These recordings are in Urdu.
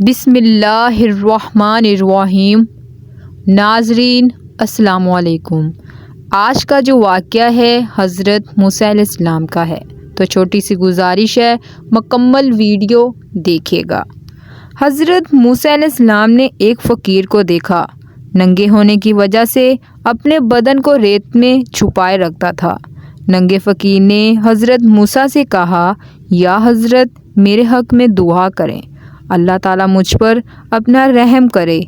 بسم اللہ الرحمن الرحیم۔ ناظرین السلام علیکم۔ آج کا جو واقعہ ہے حضرت موسیٰ علیہ السلام کا ہے، تو چھوٹی سی گزارش ہے، مکمل ویڈیو دیکھیے گا۔ حضرت موسیٰ علیہ السلام نے ایک فقیر کو دیکھا، ننگے ہونے کی وجہ سے اپنے بدن کو ریت میں چھپائے رکھتا تھا۔ ننگے فقیر نے حضرت موسیٰ سے کہا، یا حضرت میرے حق میں دعا کریں، اللہ تعالیٰ مجھ پر اپنا رحم کرے،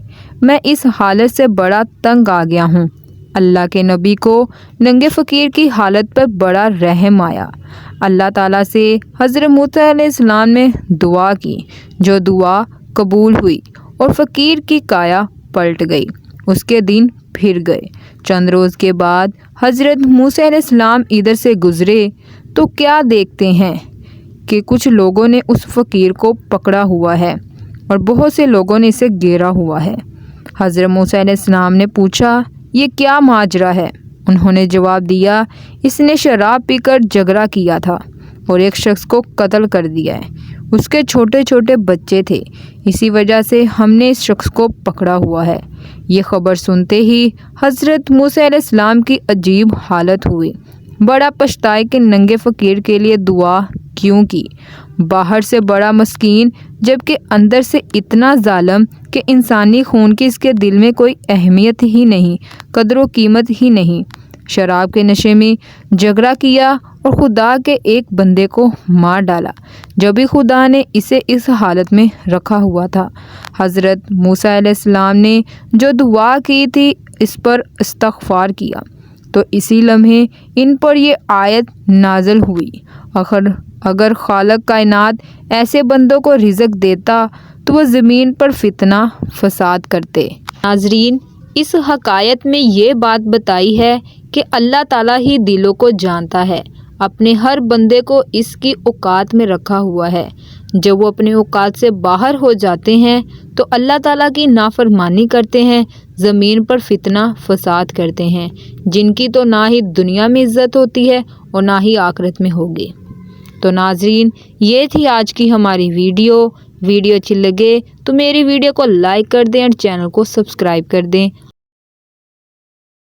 میں اس حالت سے بڑا تنگ آ گیا ہوں۔ اللہ کے نبی کو ننگے فقیر کی حالت پر بڑا رحم آیا۔ اللہ تعالیٰ سے حضرت موسیٰ علیہ السلام نے دعا کی، جو دعا قبول ہوئی اور فقیر کی کایا پلٹ گئی، اس کے دن پھر گئے۔ چند روز کے بعد حضرت موسیٰ علیہ السلام ادھر سے گزرے تو کیا دیکھتے ہیں کہ کچھ لوگوں نے اس فقیر کو پکڑا ہوا ہے اور بہت سے لوگوں نے اسے گھیرا ہوا ہے۔ حضرت موسیٰ علیہ السلام نے پوچھا، یہ کیا ماجرا ہے؟ انہوں نے جواب دیا، اس نے شراب پی کر جھگڑا کیا تھا اور ایک شخص کو قتل کر دیا ہے، اس کے چھوٹے چھوٹے بچے تھے، اسی وجہ سے ہم نے اس شخص کو پکڑا ہوا ہے۔ یہ خبر سنتے ہی حضرت موسیٰ علیہ السلام کی عجیب حالت ہوئی، بڑا پچھتائے کہ ننگے فقیر کے لیے دعا کیوں کی، باہر سے بڑا مسکین جبکہ اندر سے اتنا ظالم کہ انسانی خون کی اس کے دل میں کوئی اہمیت ہی نہیں، قدر و قیمت ہی نہیں۔ شراب کے نشے میں جھگڑا کیا اور خدا کے ایک بندے کو مار ڈالا، جب بھی خدا نے اسے اس حالت میں رکھا ہوا تھا۔ حضرت موسیٰ علیہ السلام نے جو دعا کی تھی اس پر استغفار کیا تو اسی لمحے ان پر یہ آیت نازل ہوئی، اگر خالق کائنات ایسے بندوں کو رزق دیتا تو وہ زمین پر فتنہ فساد کرتے۔ ناظرین، اس حکایت میں یہ بات بتائی ہے کہ اللہ تعالیٰ ہی دلوں کو جانتا ہے، اپنے ہر بندے کو اس کی اوقات میں رکھا ہوا ہے۔ جب وہ اپنے اوقات سے باہر ہو جاتے ہیں تو اللہ تعالیٰ کی نافرمانی کرتے ہیں، زمین پر فتنہ فساد کرتے ہیں، جن کی تو نہ ہی دنیا میں عزت ہوتی ہے اور نہ ہی آخرت میں ہوگی۔ تو ناظرین، یہ تھی آج کی ہماری ویڈیو اچھی لگے تو میری ویڈیو کو لائک کر دیں اور چینل کو سبسکرائب کر دیں۔